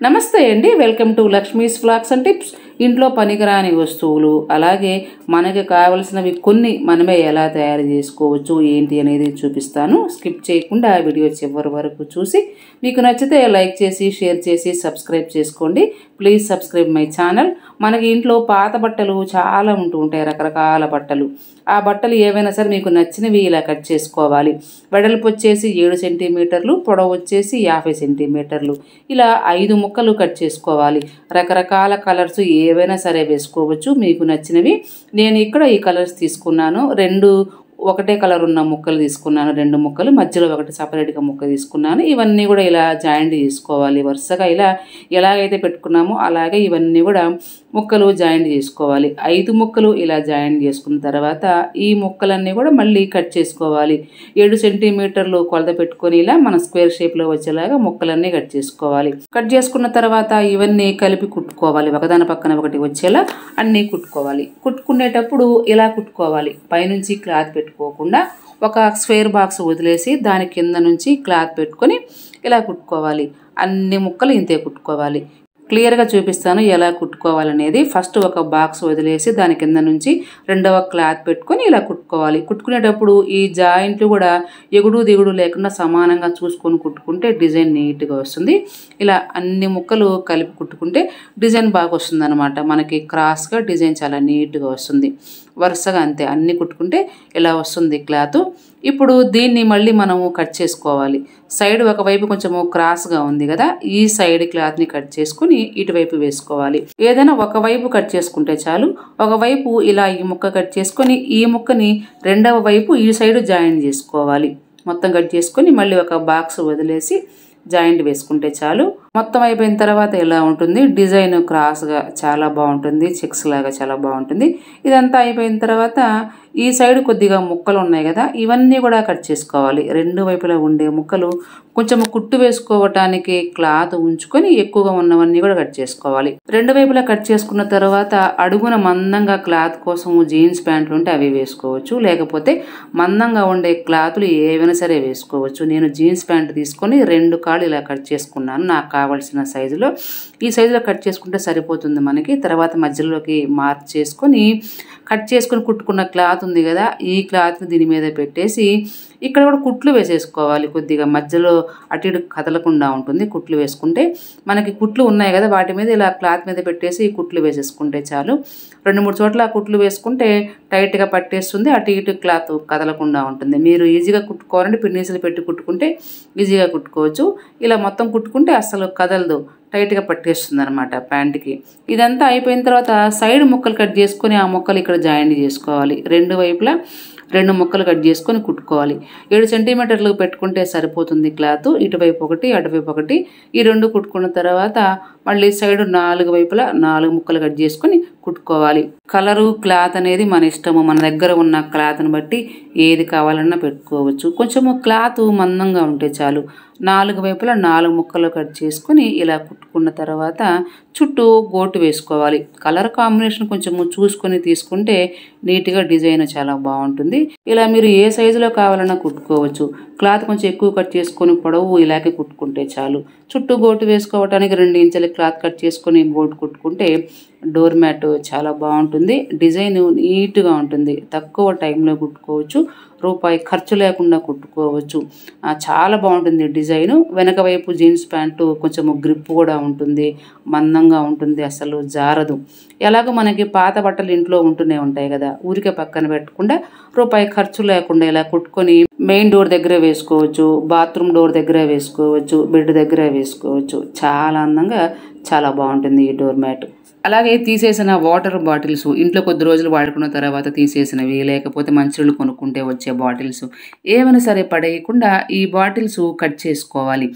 నమస్తే అండి, welcome to Lakshmi's vlogs and tips. ఇంట్లో పనికిరాని వస్తువులు అలాగే మనకి కావలసినవి కొన్ని మనమే ఎలా తయారు చేసుకోవచ్చు ఏంటి అనేది చూపిస్తాను. స్కిప్ చేయకుండా వీడియో చివరి వరకు చూసి మీకు నచ్చితే లైక్ చేసి షేర్ చేసి సబ్స్క్రైబ్ చేసుకోండి. Please subscribe my channel. మనకి ఇంట్లో పాత బట్టలు చాలా ఉంటూ ఉంటాయి, రకరకాల బట్టలు. ఆ బట్టలు ఏవైనా సరే మీకు నచ్చినవి ఇలా కట్ చేసుకోవాలి. వెడల్పు వచ్చేసి 7 సెంటీమీటర్లు, పొడవు వచ్చేసి 50 సెంటీమీటర్లు. ఇలా 5 ముక్కలు కట్ చేసుకోవాలి. రకరకాల కలర్స్ ఏవైనా సరే వేసుకోవచ్చు మీకు నచ్చినవి. నేను ఇక్కడ ఈ కలర్స్ తీసుకున్నాను. ఒకటే కలర్ ఉన్న ముక్కలు తీసుకున్నాను. 2 ముక్కలు, మధ్యలో ఒకటి సపరేట్గా ముక్క తీసుకున్నాను. ఇవన్నీ కూడా ఇలా జాయింట్ చేసుకోవాలి. వరుసగా ఇలా ఎలాగైతే పెట్టుకున్నామో అలాగే ఇవన్నీ కూడా ముక్కలు జాయింట్ చేసుకోవాలి. 5 ముక్కలు ఇలా జాయింట్ చేసుకున్న తర్వాత ఈ ముక్కలన్నీ కూడా మళ్ళీ కట్ చేసుకోవాలి. 7 సెంటీమీటర్లు కొలత పెట్టుకొని ఇలా మన స్క్వేర్ షేప్లో వచ్చేలాగా ముక్కలన్నీ కట్ చేసుకోవాలి. కట్ చేసుకున్న తర్వాత ఇవన్నీ కలిపి కుట్టుకోవాలి. ఒకదాని పక్కన ఒకటి వచ్చేలా అన్నీ కుట్టుకోవాలి. కుట్టుకునేటప్పుడు ఇలా కుట్టుకోవాలి. పైనుంచి క్లాత్ పెట్టుకోకుండా ఒక స్క్వేర్ బాక్స్ వదిలేసి దాని కింద నుంచి క్లాత్ పెట్టుకొని ఇలా కుట్టుకోవాలి. అన్ని ముక్కలు ఇంతే కుట్టుకోవాలి. క్లియర్గా చూపిస్తాను ఎలా కుట్టుకోవాలనేది. ఫస్ట్ ఒక బాక్స్ వదిలేసి దాని కింద నుంచి రెండవ క్లాత్ పెట్టుకొని ఇలా కుట్టుకోవాలి. కుట్టుకునేటప్పుడు ఈ జాయింట్లు కూడా ఎగుడు దిగుడు లేకుండా సమానంగా చూసుకొని కుట్టుకుంటే డిజైన్ నీట్గా వస్తుంది. ఇలా అన్ని ముక్కలు కలిపి కుట్టుకుంటే డిజైన్ బాగా వస్తుంది అనమాట. మనకి క్రాస్గా డిజైన్ చాలా నీట్గా వస్తుంది. వరుసగా అంతే అన్ని కుట్టుకుంటే ఇలా వస్తుంది క్లాత్. ఇప్పుడు దీన్ని మళ్ళీ మనము కట్ చేసుకోవాలి. సైడ్ ఒకవైపు కొంచెము క్రాస్గా ఉంది కదా, ఈ సైడ్ క్లాత్ని కట్ చేసుకుని ఇటువైపు వేసుకోవాలి. ఏదైనా ఒకవైపు కట్ చేసుకుంటే చాలు. ఒకవైపు ఇలా ఈ ముక్క కట్ చేసుకొని ఈ ముక్కని రెండవ వైపు ఈ సైడ్ జాయిన్ చేసుకోవాలి. మొత్తం కట్ చేసుకొని మళ్ళీ ఒక బాక్స్ వదిలేసి జాయింట్ వేసుకుంటే చాలు. మొత్తం అయిపోయిన తర్వాత ఇలా ఉంటుంది. డిజైన్ క్రాస్గా చాలా బాగుంటుంది, చెక్స్ లాగా చాలా బాగుంటుంది. ఇదంతా అయిపోయిన తర్వాత ఈ సైడ్ కొద్దిగా ముక్కలు ఉన్నాయి కదా, ఇవన్నీ కూడా కట్ చేసుకోవాలి. 2 వైపులా ఉండే ముక్కలు కొంచెం కుట్టు వేసుకోవటానికి క్లాత్ ఉంచుకొని ఎక్కువగా ఉన్నవన్నీ కూడా కట్ చేసుకోవాలి. 2 వైపులా కట్ చేసుకున్న తర్వాత అడుగున మందంగా క్లాత్ కోసం జీన్స్ ప్యాంట్లు ఉంటే అవి వేసుకోవచ్చు, లేకపోతే మందంగా ఉండే క్లాతులు ఏవైనా సరే వేసుకోవచ్చు. నేను జీన్స్ ప్యాంట్ తీసుకొని 2 కాళ్ళు ఇలా కట్ చేసుకున్నాను నాకు కావాల్సిన సైజులో. ఈ సైజులో కట్ చేసుకుంటే సరిపోతుంది మనకి. తర్వాత మధ్యలోకి మార్క్ చేసుకొని కట్ చేసుకొని కుట్టుకున్న క్లాత్ ఉంది కదా, ఈ క్లాత్ని దీని మీద పెట్టేసి ఇక్కడ కూడా కుట్లు వేసేసుకోవాలి. కొద్దిగా మధ్యలో అటు ఇటు కదలకుండా ఉంటుంది కుట్లు వేసుకుంటే. మనకి కుట్లు ఉన్నాయి కదా, వాటి మీద ఇలా క్లాత్ మీద పెట్టేసి కుట్లు వేసేసుకుంటే చాలు. 2-3 చోట్ల కుట్లు వేసుకుంటే టైట్గా పట్టేస్తుంది, అటు ఇటు క్లాత్ కదలకుండా ఉంటుంది. మీరు ఈజీగా కుట్టుకోవాలంటే పిన్నీసులు పెట్టి కుట్టుకుంటే ఈజీగా కుట్టుకోవచ్చు. ఇలా మొత్తం కుట్టుకుంటే అస్సలు కదలదు, టైట్గా పట్టేస్తుంది అనమాట ప్యాంట్కి. ఇదంతా అయిపోయిన తర్వాత సైడ్ ముక్కలు కట్ చేసుకొని ఆ ముక్కలు ఇక్కడ జాయింట్ చేసుకోవాలి. 2 వైపులా 2 ముక్కలు కట్ చేసుకొని కుట్టుకోవాలి. 7 సెంటీమీటర్లు పెట్టుకుంటే సరిపోతుంది క్లాత్. ఇటువైపు ఒకటి అటువైపు ఒకటి. ఈ 2 కుట్టుకున్న తర్వాత మళ్ళీ సైడ్ 4 వైపులా 4 ముక్కలు కట్ చేసుకొని కుట్టుకోవాలి. కలరు క్లాత్ అనేది మన ఇష్టము. మన దగ్గర ఉన్న క్లాత్ని బట్టి ఏది కావాలన్నా పెట్టుకోవచ్చు. కొంచెము క్లాత్ మందంగా ఉంటే చాలు. 4 వైపులా 4 ముక్కలు కట్ చేసుకొని ఇలా కుట్టుకున్న తర్వాత చుట్టూ గోటు వేసుకోవాలి. కలర్ కాంబినేషన్ కొంచెము చూసుకొని తీసుకుంటే నీట్గా డిజైన్ చాలా బాగుంటుంది. ఇలా మీరు ఏ సైజులో కావాలన్నా కుట్టుకోవచ్చు. క్లాత్ కొంచెం ఎక్కువ కట్ చేసుకొని పొడవు ఇలాగే కుట్టుకుంటే చాలు. చుట్టూ గోటు వేసుకోవడానికి 2 ఇంచుల క్లాత్ కట్ చేసుకొని గోటు కుట్టుకుంటే డోర్ మ్యాట్ చాలా బాగుంటుంది. డిజైన్ నీట్గా ఉంటుంది. తక్కువ టైంలో కుట్టుకోవచ్చు, రూపాయి ఖర్చు లేకుండా కుట్టుకోవచ్చు. చాలా బాగుంటుంది డిజైను. వెనక వైపు జీన్స్ ప్యాంటు కొంచెం గ్రిప్ కూడా ఉంటుంది, మందంగా ఉంటుంది, అసలు జారదు. ఎలాగో మనకి పాత బట్టలు ఇంట్లో ఉంటూనే ఉంటాయి కదా, ఊరికే పక్కన పెట్టకుండా రూపాయి ఖర్చు లేకుండా ఇలా కుట్టుకొని మెయిన్ డోర్ దగ్గర వేసుకోవచ్చు, బాత్రూమ్ డోర్ దగ్గర వేసుకోవచ్చు, బెడ్ దగ్గర వేసుకోవచ్చు. చాలా అందంగా చాలా బాగుంటుంది ఈ డోర్ మ్యాట్. అలాగే తీసేసిన వాటర్ బాటిల్స్, ఇంట్లో కొద్ది రోజులు వాడుకున్న తర్వాత తీసేసినవి, లేకపోతే మంచినీళ్ళు కొనుక్కుంటే వచ్చే బాటిల్స్ ఏమైనా సరే పడేయకుండా ఈ బాటిల్స్ కట్ చేసుకోవాలి.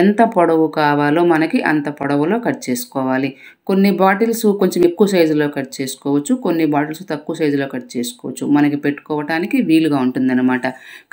ఎంత పొడవు కావాలో మనకి అంత పొడవులో కట్ చేసుకోవాలి. కొన్ని బాటిల్స్ కొంచెం ఎక్కువ సైజులో కట్ చేసుకోవచ్చు, కొన్ని బాటిల్స్ తక్కువ సైజులో కట్ చేసుకోవచ్చు. మనకి పెట్టుకోవటానికి వీలుగా ఉంటుందన్నమాట.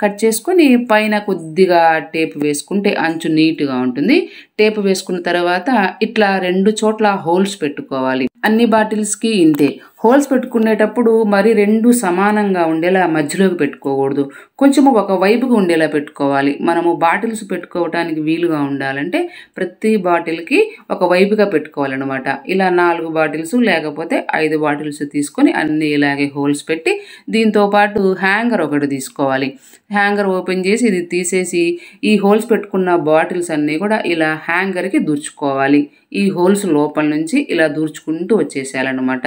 కట్ చేసుకొని పైన కొద్దిగా టేప్ వేసుకుంటే అంచు నీట్గా ఉంటుంది. టేప్ వేసుకున్న తర్వాత ఇట్లా 2 చోట్ల హోల్స్ పెట్టుకోవాలి. అన్ని బాటిల్స్కి ఇంతే. హోల్స్ పెట్టుకునేటప్పుడు మరి 2 సమానంగా ఉండేలా మధ్యలోకి పెట్టుకోకూడదు. కొంచెము ఒక వైపుగా ఉండేలా పెట్టుకోవాలి. మనము బాటిల్స్ పెట్టుకోవటానికి వీలుగా ఉండాలంటే ప్రతి బాటిల్‌కి ఒక వైపుగా పెట్టుకోవాలనమాట. ఇలా 4 బాటిల్స్ లేకపోతే 5 బాటిల్స్ తీసుకొని అన్నీ ఇలాగే హోల్స్ పెట్టి దీంతో పాటు హ్యాంగర్ ఒకటి తీసుకోవాలి. హ్యాంగర్ ఓపెన్ చేసి ఇది తీసేసి ఈ హోల్స్ పెట్టుకున్న బాటిల్స్ అన్నీ కూడా ఇలా హ్యాంగర్‌కి దూర్చుకోవాలి. ఈ హోల్స్ లోపల నుంచి ఇలా దూర్చుకుంటూ వచ్చేసేయాలనమాట.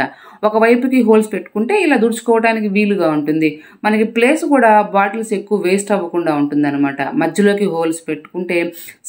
ఒకవైపుకి హోల్స్ పెట్టుకుంటే ఇలా దూర్చుకోవడానికి వీలుగా ఉంటుంది. మనకి ప్లేస్ కూడా బాటిల్స్ ఎక్కువ వేస్ట్ అవ్వకుండా ఉంటుందన్నమాట. మధ్యలోకి హోల్స్ పెట్టుకుంటే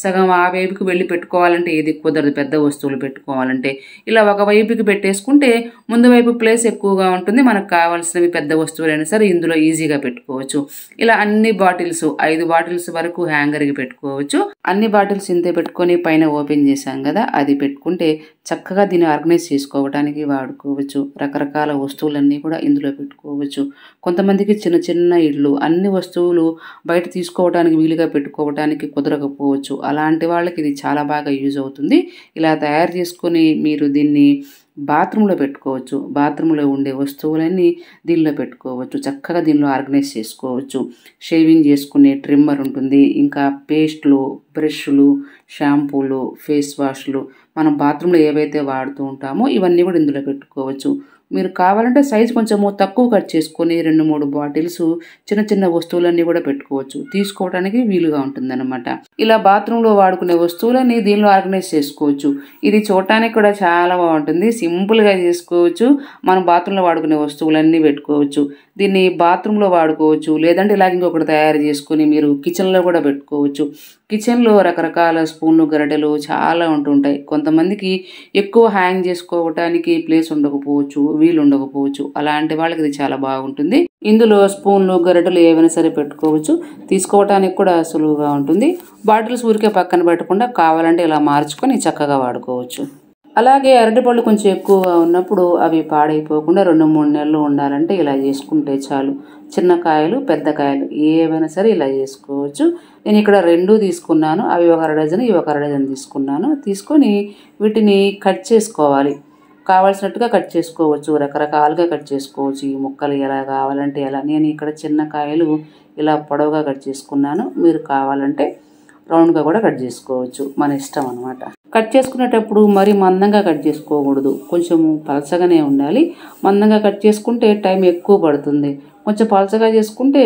సగం ఆ వైపుకి వెళ్ళి పెట్టుకోవాలంటే ఏది కుదరదు, పెద్ద వస్తువులు పెట్టుకోవాలంటే. ఇలా ఒక వైపుకి పెట్టేసుకుంటే ముందు వైపు ప్లేస్ ఎక్కువగా ఉంటుంది. మనకు కావాల్సినవి పెద్ద వస్తువులైనా సరే ఇందులో ఈజీగా పెట్టుకోవచ్చు. ఇలా అన్ని బాటిల్స్ 5 బాటిల్స్ వరకు హ్యాంగర్‌కి పెట్టుకోవచ్చు. అన్ని బాటిల్స్ ఇంతే పెట్టుకొని పైన ఓపెన్ చేశాం కదా, అది పెట్టుకుంటే చక్కగా దీన్ని ఆర్గనైజ్ చేసుకోవడానికి వాడుకోవచ్చు. రకరకాల వస్తువులన్నీ కూడా ఇందులో పెట్టుకోవచ్చు. కొంతమందికి చిన్న చిన్న ఇళ్ళు, అన్ని వస్తువులు బయట తీసుకోవడానికి వీలుగా పెట్టుకోవడానికి కుదరకపోవచ్చు. అలాంటి వాళ్ళకి ఇది చాలా బాగా యూజ్ అవుతుంది. ఇలా తయారు చేసుకొని మీరు దీన్ని బాత్రూంలో పెట్టుకోవచ్చు. బాత్రూంలో ఉండే వస్తువులన్నీ దీనిలో పెట్టుకోవచ్చు. చక్కగా దీనిలో ఆర్గనైజ్ చేసుకోవచ్చు. షేవింగ్ చేసుకునే ట్రిమ్మర్ ఉంటుంది. ఇంకా పేస్టులు, బ్రష్లు, షాంపూలు, ఫేస్ వాష్లు, మనం బాత్రూంలో ఏవైతే వాడుతూ ఉంటామో ఇవన్నీ కూడా ఇందులో పెట్టుకోవచ్చు. మీరు కావాలంటే సైజ్ కొంచెము తక్కువ కట్ చేసుకొని 2, 3 బాటిల్స్ చిన్న చిన్న వస్తువులన్నీ కూడా పెట్టుకోవచ్చు. తీసుకోవడానికి వీలుగా ఉంటుందన్నమాట. ఇలా బాత్రూంలో వాడుకునే వస్తువులన్నీ దీనిలో ఆర్గనైజ్ చేసుకోవచ్చు. ఇది చూడటానికి కూడా చాలా బాగుంటుంది. సింపుల్గా చేసుకోవచ్చు. మనం బాత్రూంలో వాడుకునే వస్తువులన్నీ పెట్టుకోవచ్చు. దీన్ని బాత్రూంలో వాడుకోవచ్చు. లేదంటే ఇలాగ ఇంకొకటి తయారు చేసుకొని మీరు కిచెన్లో కూడా పెట్టుకోవచ్చు. కిచెన్లో రకరకాల స్పూన్లు, గరిటెలు చాలా ఉంటుంటాయి. కొంతమందికి ఎక్కువ హ్యాంగ్ చేసుకోవటానికి ప్లేస్ ఉండకపోవచ్చు, వీలు ఉండకపోవచ్చు. అలాంటి వాళ్ళకి ఇది చాలా బాగుంటుంది. ఇందులో స్పూన్లు, గరిటెలు ఏవైనా సరే పెట్టుకోవచ్చు. తీసుకోవటానికి కూడా సులువుగా ఉంటుంది. బాటిల్స్ ఊరికే పక్కన పెట్టకుండా కావాలంటే ఇలా మార్చుకొని చక్కగా వాడుకోవచ్చు. అలాగే అరటిపళ్ళు కొంచెం ఎక్కువగా ఉన్నప్పుడు అవి పాడైపోకుండా 2, 3 నెలలు ఉండాలంటే ఇలా చేసుకుంటే చాలు. చిన్న కాయలు, పెద్ద కాయలు ఏవైనా సరే ఇలా చేసుకోవచ్చు. నేను ఇక్కడ 2 తీసుకున్నాను. అవి ఒక అర డజన్, ఇవి ఒక అర డజన్ తీసుకున్నాను. తీసుకొని వీటిని కట్ చేసుకోవాలి. కావాల్సినట్టుగా కట్ చేసుకోవచ్చు. రకరకాలుగా కట్ చేసుకోవచ్చు. ఈ ముక్కలు ఎలా కావాలంటే ఎలా. నేను ఇక్కడ చిన్న కాయలు ఇలా పొడవుగా కట్ చేసుకున్నాను. మీరు కావాలంటే రౌండ్గా కూడా కట్ చేసుకోవచ్చు. మన ఇష్టం అనమాట. కట్ చేసుకునేటప్పుడు మరీ మందంగా కట్ చేసుకోకూడదు. కొంచెము పలచగానే ఉండాలి. మందంగా కట్ చేసుకుంటే టైం ఎక్కువ పడుతుంది. కొంచెం పలచగా చేసుకుంటే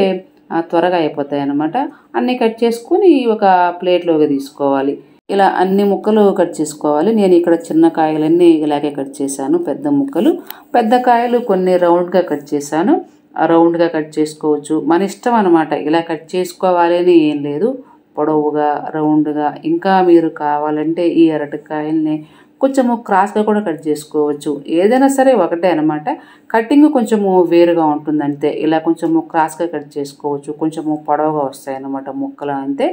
త్వరగా అయిపోతాయి అన్నమాట. అన్నీ కట్ చేసుకొని ఒక ప్లేట్లోకి తీసుకోవాలి. ఇలా అన్ని ముక్కలు కట్ చేసుకోవాలి. నేను ఇక్కడ చిన్న కాయలన్నీ ఇలాగే కట్ చేశాను. పెద్ద ముక్కలు, పెద్ద కాయలు కొన్ని రౌండ్గా కట్ చేశాను. రౌండ్గా కట్ చేసుకోవచ్చు. మన ఇష్టం అనమాట. ఇలా కట్ చేసుకోవాలి అని ఏం లేదు. పొడవుగా, రౌండ్గా, ఇంకా మీరు కావాలంటే ఈ అరటికాయల్ని కొంచెము క్రాస్గా కూడా కట్ చేసుకోవచ్చు. ఏదైనా సరే ఒకటే అనమాట. కటింగ్ కొంచెము వేరుగా ఉంటుంది అంతే. ఇలా కొంచెము క్రాస్గా కట్ చేసుకోవచ్చు. కొంచెము పొడవుగా వస్తాయి అన్నమాట ముక్కలు అంతే.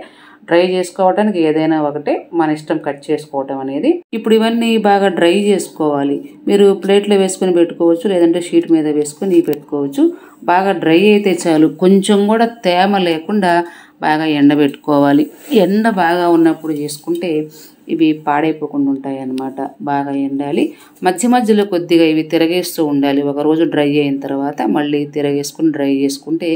డ్రై చేసుకోవడానికి ఏదైనా ఒకటే, మన ఇష్టం కట్ చేసుకోవటం అనేది. ఇప్పుడు ఇవన్నీ బాగా డ్రై చేసుకోవాలి. మీరు ప్లేట్లో వేసుకొని పెట్టుకోవచ్చు, లేదంటే షీట్ మీద వేసుకొని పెట్టుకోవచ్చు. బాగా డ్రై అయితే చాలు. కొంచెం కూడా తేమ లేకుండా బాగా ఎండబెట్టుకోవాలి. ఎండ బాగా ఉన్నప్పుడు చేసుకుంటే ఇవి పాడైపోకుండా ఉంటాయి అన్నమాట. బాగా ఎండాలి. మధ్య మధ్యలో కొద్దిగా ఇవి తిరగేస్తూ ఉండాలి. ఒకరోజు డ్రై అయిన తర్వాత మళ్ళీ తిరగేసుకుని డ్రై చేసుకుంటే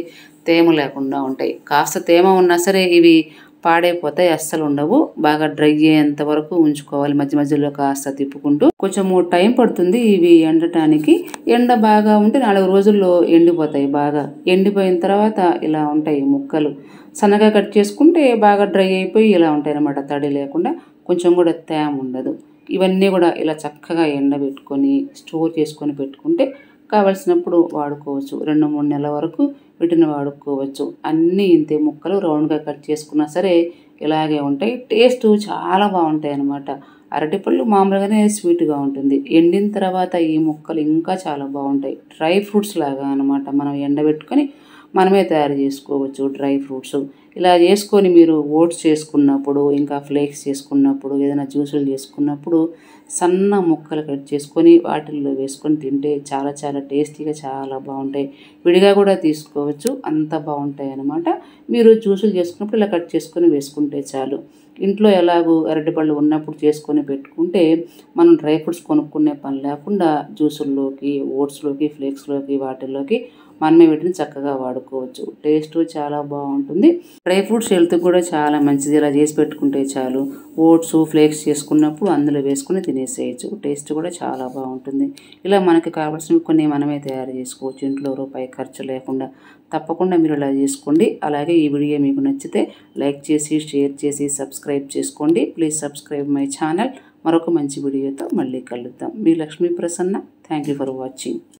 తేమ లేకుండా ఉంటాయి. కాస్త తేమ ఉన్నా సరే ఇవి పాడైపోతాయి, అస్సలు ఉండవు. బాగా డ్రై అయ్యేంత వరకు ఉంచుకోవాలి. మధ్య మధ్యలో కాస్త తిప్పుకుంటూ. కొంచెము టైం పడుతుంది ఇవి ఎండటానికి. ఎండ బాగా ఉంటే 4 రోజుల్లో ఎండిపోతాయి. బాగా ఎండిపోయిన తర్వాత ఇలా ఉంటాయి ముక్కలు. సన్నగా కట్ చేసుకుంటే బాగా డ్రై అయిపోయి ఇలా ఉంటాయి అన్నమాట. తడి లేకుండా, కొంచెం కూడా తేమ ఉండదు. ఇవన్నీ కూడా ఇలా చక్కగా ఎండబెట్టుకొని స్టోర్ చేసుకొని పెట్టుకుంటే కావలసినప్పుడు వాడుకోవచ్చు. 2, 3 నెలల వరకు వీటిని వాడుకోవచ్చు. అన్నీ ఇంతే ముక్కలు రౌండ్గా కట్ చేసుకున్నా సరే ఇలాగే ఉంటాయి. టేస్ట్ చాలా బాగుంటాయి అన్నమాట. అరటిపళ్ళు మామూలుగానే స్వీట్గా ఉంటుంది. ఎండిన తర్వాత ఈ ముక్కలు ఇంకా చాలా బాగుంటాయి. డ్రై ఫ్రూట్స్ లాగా అనమాట. మనం ఎండబెట్టుకొని మనమే తయారు చేసుకోవచ్చు డ్రై ఫ్రూట్స్. ఇలా చేసుకొని మీరు ఓట్స్ చేసుకున్నప్పుడు, ఇంకా ఫ్లేక్స్ చేసుకున్నప్పుడు, ఏదైనా జ్యూసులు చేసుకున్నప్పుడు సన్న ముక్కలు కట్ చేసుకొని వాటిల్లో వేసుకొని తింటే చాలా చాలా టేస్టీగా చాలా బాగుంటాయి. విడిగా కూడా తీసుకోవచ్చు. అంత బాగుంటాయి అన్నమాట. మీరు జ్యూసులు చేసుకున్నప్పుడు ఇలా కట్ చేసుకొని వేసుకుంటే చాలు. ఇంట్లో ఎలాగో అరటిపళ్ళు ఉన్నప్పుడు చేసుకొని పెట్టుకుంటే మనం డ్రై ఫ్రూట్స్ కొనుక్కునే పని లేకుండా జ్యూసుల్లోకి, ఓట్స్లోకి, ఫ్లేక్స్లోకి వాటిల్లోకి మనమే వీటిని చక్కగా వాడుకోవచ్చు. టేస్ట్ చాలా బాగుంటుంది. డ్రై ఫ్రూట్స్ హెల్త్ కూడా చాలా మంచిది. ఇలా చేసి పెట్టుకుంటే చాలు. ఓట్స్ ఫ్లేక్స్ చేసుకున్నప్పుడు అందులో వేసుకుని తినేసేయచ్చు. టేస్ట్ కూడా చాలా బాగుంటుంది. ఇలా మనకి కావాల్సినవి కొన్ని మనమే తయారు చేసుకోవచ్చు ఇంట్లో రూపాయి ఖర్చు లేకుండా. తప్పకుండా మీరు ఇలా చేసుకోండి. అలాగే ఈ వీడియో మీకు నచ్చితే లైక్ చేసి, షేర్ చేసి, సబ్స్క్రైబ్ చేసుకోండి. Please subscribe my channel. మరొక మంచి వీడియోతో మళ్ళీ కలుద్దాం. మీ Lakshmi Prasanna. Thank you for watching.